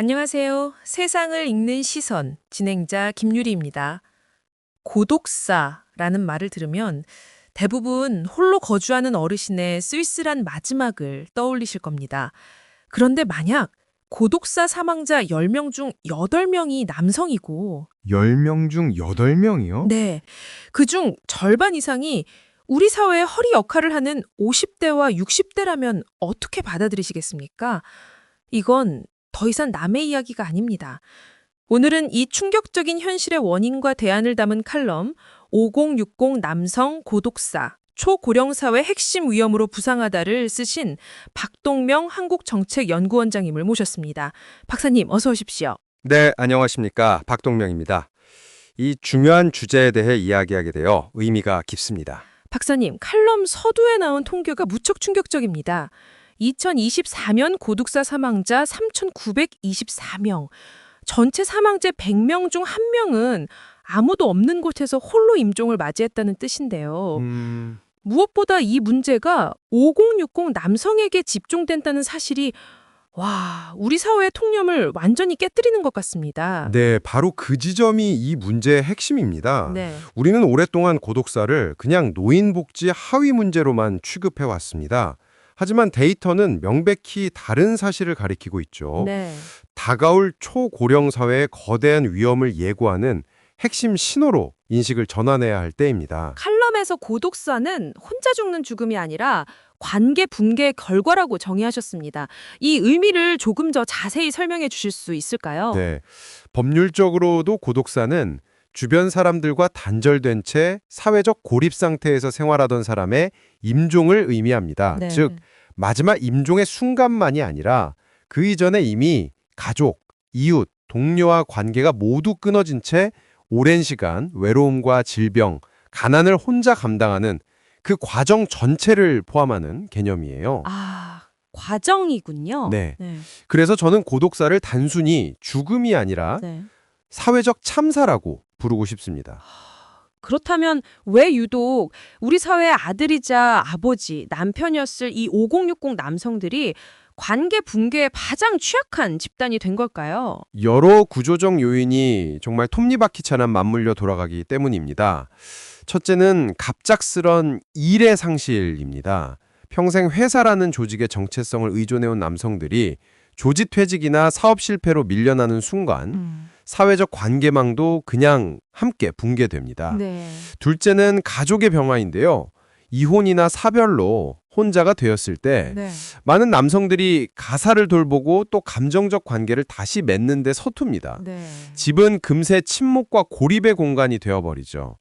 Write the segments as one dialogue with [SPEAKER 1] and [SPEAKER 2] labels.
[SPEAKER 1] 안녕하세요. 세상을 읽는 시선, 진행자 김유리입니다. 고독사라는 말을 들으면 대부분 홀로 거주하는 어르신의 쓸쓸한 마지막을 떠올리실 겁니다. 그런데 만약 고독사 사망자 10명 중 8명이 남성이고,
[SPEAKER 2] 10명 중 8명이요?
[SPEAKER 1] 네, 그중 절반 이상이 우리 사회의 허리 역할을 하는 50대와 60대라면 어떻게 받아들이시겠습니까? 이건 더 이상 남의 이야기가 아닙니다. 오늘은 이 충격적인 현실의 원인과 대안을 담은 칼럼 5060 남성 고독사, 초고령사회 핵심 위험으로 부상하다를 쓰신 박동명 한국정책연구원장님을 모셨습니다. 박사님 어서 오십시오.
[SPEAKER 3] 네, 안녕하십니까. 박동명입니다. 이 중요한 주제에 대해 이야기하게 되어 의미가 깊습니다.
[SPEAKER 1] 박사님, 칼럼 서두에 나온 통계가 무척 충격적입니다. 2024년 고독사 사망자 3,924명, 전체 사망자 100명 중 1명은 아무도 없는 곳에서 홀로 임종을 맞이했다는 뜻인데요. 무엇보다 이 문제가 5060 남성에게 집중된다는 사실이 우리 사회의 통념을 완전히 깨뜨리는 것 같습니다.
[SPEAKER 3] 네, 바로 그 지점이 이 문제의 핵심입니다.
[SPEAKER 1] 네.
[SPEAKER 3] 우리는 오랫동안 고독사를 그냥 노인복지 하위 문제로만 취급해 왔습니다. 하지만 데이터는 명백히 다른 사실을 가리키고 있죠.
[SPEAKER 1] 네.
[SPEAKER 3] 다가올 초고령 사회의 거대한 위험을 예고하는 핵심 신호로 인식을 전환해야 할 때입니다.
[SPEAKER 1] 칼럼에서 고독사는 혼자 죽는 죽음이 아니라 관계 붕괴의 결과라고 정의하셨습니다. 이 의미를 조금 더 자세히 설명해 주실 수 있을까요?
[SPEAKER 3] 네, 법률적으로도 고독사는 주변 사람들과 단절된 채 사회적 고립 상태에서 생활하던 사람의 임종을 의미합니다.
[SPEAKER 1] 네.
[SPEAKER 3] 즉, 마지막 임종의 순간만이 아니라 그 이전에 이미 가족, 이웃, 동료와 관계가 모두 끊어진 채 오랜 시간 외로움과 질병, 가난을 혼자 감당하는 그 과정 전체를 포함하는 개념이에요.
[SPEAKER 1] 과정이군요.
[SPEAKER 3] 네. 그래서 저는 고독사를 단순히 죽음이 아니라
[SPEAKER 1] 네.
[SPEAKER 3] 사회적 참사라고 부르고 싶습니다.
[SPEAKER 1] 그렇다면 왜 유독 우리 사회의 아들이자 아버지, 남편이었을 이 5060 남성들이 관계 붕괴에 가장 취약한 집단이 된 걸까요?
[SPEAKER 3] 여러 구조적 요인이 정말 톱니바퀴처럼 맞물려 돌아가기 때문입니다. 첫째는 갑작스런 일의 상실입니다. 평생 회사라는 조직의 정체성을 의존해온 남성들이 조직퇴직이나 사업 실패로 밀려나는 순간 사회적 관계망도 그냥 함께 붕괴됩니다.
[SPEAKER 1] 네.
[SPEAKER 3] 둘째는 가족의 병화인데요. 이혼이나 사별로 혼자가 되었을 때
[SPEAKER 1] 네.
[SPEAKER 3] 많은 남성들이 가사를 돌보고 또 감정적 관계를 다시 맺는 데 서툽니다.
[SPEAKER 1] 네.
[SPEAKER 3] 집은 금세 침묵과 고립의 공간이 되어버리죠.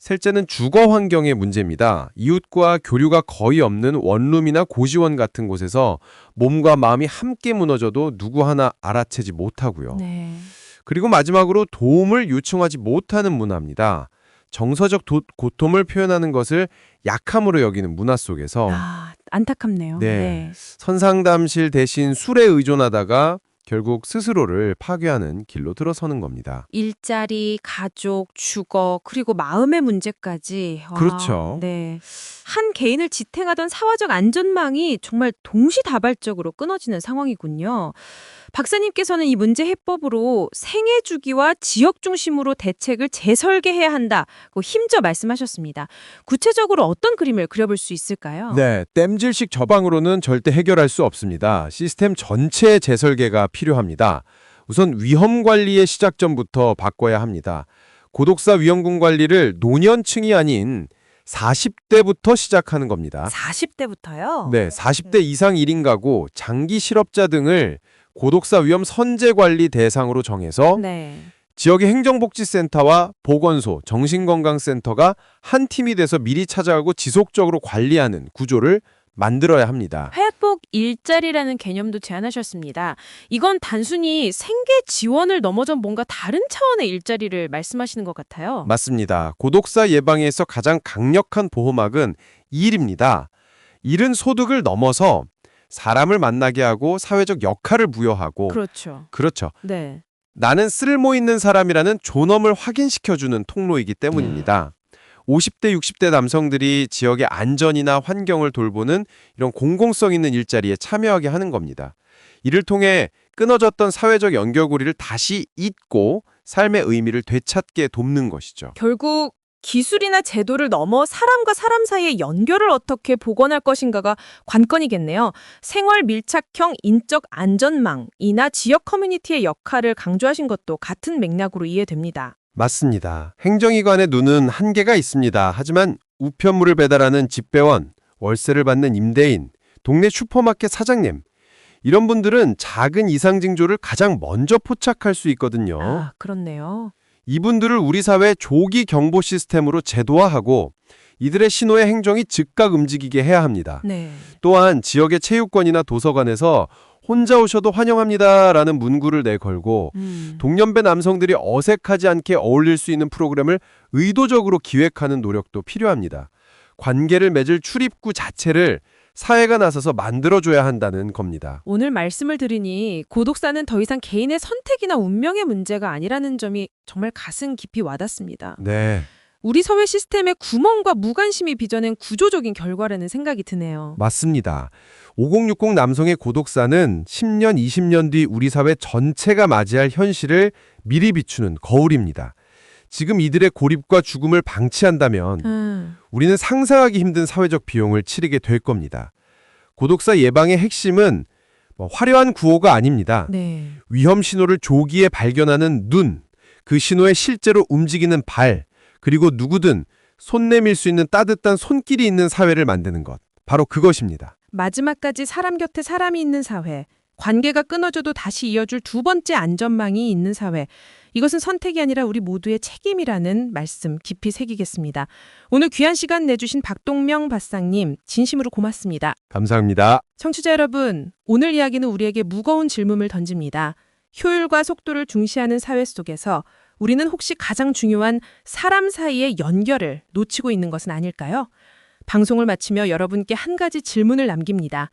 [SPEAKER 3] 셋째는 주거 환경의 문제입니다. 이웃과 교류가 거의 없는 원룸이나 고시원 같은 곳에서 몸과 마음이 함께 무너져도 누구 하나 알아채지 못하고요.
[SPEAKER 1] 네.
[SPEAKER 3] 그리고 마지막으로 도움을 요청하지 못하는 문화입니다. 정서적 고통을 표현하는 것을 약함으로 여기는 문화 속에서
[SPEAKER 1] 안타깝네요.
[SPEAKER 3] 네. 선상담실 대신 술에 의존하다가 결국 스스로를 파괴하는 길로 들어서는 겁니다.
[SPEAKER 1] 일자리, 가족, 주거, 그리고 마음의 문제까지.
[SPEAKER 3] 그렇죠.
[SPEAKER 1] 네. 한 개인을 지탱하던 사회적 안전망이 정말 동시다발적으로 끊어지는 상황이군요. 박사님께서는 이 문제 해법으로 생애 주기와 지역 중심으로 대책을 재설계해야 한다고 힘줘 말씀하셨습니다. 구체적으로 어떤 그림을 그려볼 수 있을까요?
[SPEAKER 3] 네, 땜질식 처방으로는 절대 해결할 수 없습니다. 시스템 전체의 재설계가 필요합니다. 우선 위험 관리의 시작점부터 바꿔야 합니다. 고독사 위험군 관리를 노년층이 아닌 40대부터 시작하는 겁니다.
[SPEAKER 1] 40대부터요?
[SPEAKER 3] 네, 40대 이상 1인 가구, 장기 실업자 등을 고독사 위험 선제 관리 대상으로 정해서
[SPEAKER 1] 네.
[SPEAKER 3] 지역의 행정복지센터와 보건소, 정신건강센터가 한 팀이 돼서 미리 찾아가고 지속적으로 관리하는 구조를 만들어야 합니다.
[SPEAKER 1] 회복 일자리라는 개념도 제안하셨습니다. 이건 단순히 생계 지원을 넘어선 뭔가 다른 차원의 일자리를 말씀하시는 것 같아요.
[SPEAKER 3] 맞습니다. 고독사 예방에서 가장 강력한 보호막은 일입니다. 일은 소득을 넘어서 사람을 만나게 하고 사회적 역할을 부여하고
[SPEAKER 1] 그렇죠.
[SPEAKER 3] 그렇죠.
[SPEAKER 1] 네.
[SPEAKER 3] 나는 쓸모 있는 사람이라는 존엄을 확인시켜주는 통로이기 때문입니다. 50대, 60대 남성들이 지역의 안전이나 환경을 돌보는 이런 공공성 있는 일자리에 참여하게 하는 겁니다. 이를 통해 끊어졌던 사회적 연결고리를 다시 잇고 삶의 의미를 되찾게 돕는 것이죠.
[SPEAKER 4] 결국 기술이나 제도를 넘어 사람과 사람 사이의 연결을 어떻게 복원할 것인가가 관건이겠네요. 생활 밀착형 인적 안전망이나 지역 커뮤니티의 역할을 강조하신 것도 같은 맥락으로 이해됩니다.
[SPEAKER 3] 맞습니다. 행정기관의 눈은 한계가 있습니다. 하지만 우편물을 배달하는 집배원, 월세를 받는 임대인, 동네 슈퍼마켓 사장님, 이런 분들은 작은 이상 징조를 가장 먼저 포착할 수 있거든요.
[SPEAKER 4] 아, 그렇네요.
[SPEAKER 3] 이분들을 우리 사회 조기 경보 시스템으로 제도화하고 이들의 신호의 행정이 즉각 움직이게 해야 합니다.
[SPEAKER 4] 네.
[SPEAKER 3] 또한 지역의 체육관이나 도서관에서 혼자 오셔도 환영합니다라는 문구를 내걸고 동년배 남성들이 어색하지 않게 어울릴 수 있는 프로그램을 의도적으로 기획하는 노력도 필요합니다. 관계를 맺을 출입구 자체를 사회가 나서서 만들어줘야 한다는 겁니다.
[SPEAKER 4] 오늘 말씀을 들으니 고독사는 더 이상 개인의 선택이나 운명의 문제가 아니라는 점이 정말 가슴 깊이 와닿습니다.
[SPEAKER 3] 네,
[SPEAKER 4] 우리 사회 시스템의 구멍과 무관심이 빚어낸 구조적인 결과라는 생각이 드네요.
[SPEAKER 3] 맞습니다. 5060 남성의 고독사는 10년, 20년 뒤 우리 사회 전체가 맞이할 현실을 미리 비추는 거울입니다. 지금 이들의 고립과 죽음을 방치한다면 우리는 상상하기 힘든 사회적 비용을 치르게 될 겁니다. 고독사 예방의 핵심은 화려한 구호가 아닙니다.
[SPEAKER 4] 네.
[SPEAKER 3] 위험 신호를 조기에 발견하는 눈, 그 신호에 실제로 움직이는 발, 그리고 누구든 손 내밀 수 있는 따뜻한 손길이 있는 사회를 만드는 것. 바로 그것입니다.
[SPEAKER 4] 마지막까지 사람 곁에 사람이 있는 사회, 관계가 끊어져도 다시 이어줄 두 번째 안전망이 있는 사회. 이것은 선택이 아니라 우리 모두의 책임이라는 말씀 깊이 새기겠습니다. 오늘 귀한 시간 내주신 박동명 박사님 진심으로 고맙습니다.
[SPEAKER 3] 감사합니다.
[SPEAKER 4] 청취자 여러분, 오늘 이야기는 우리에게 무거운 질문을 던집니다. 효율과 속도를 중시하는 사회 속에서 우리는 혹시 가장 중요한 사람 사이의 연결을 놓치고 있는 것은 아닐까요? 방송을 마치며 여러분께 한 가지 질문을 남깁니다.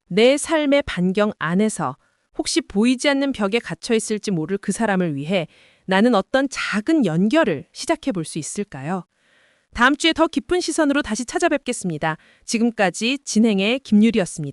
[SPEAKER 4] 내 삶의 반경 안에서 혹시 보이지 않는 벽에 갇혀 있을지 모를 그 사람을 위해 나는 어떤 작은 연결을 시작해 볼 수 있을까요? 다음 주에 더 깊은 시선으로 다시 찾아뵙겠습니다. 지금까지 진행의 김유리였습니다.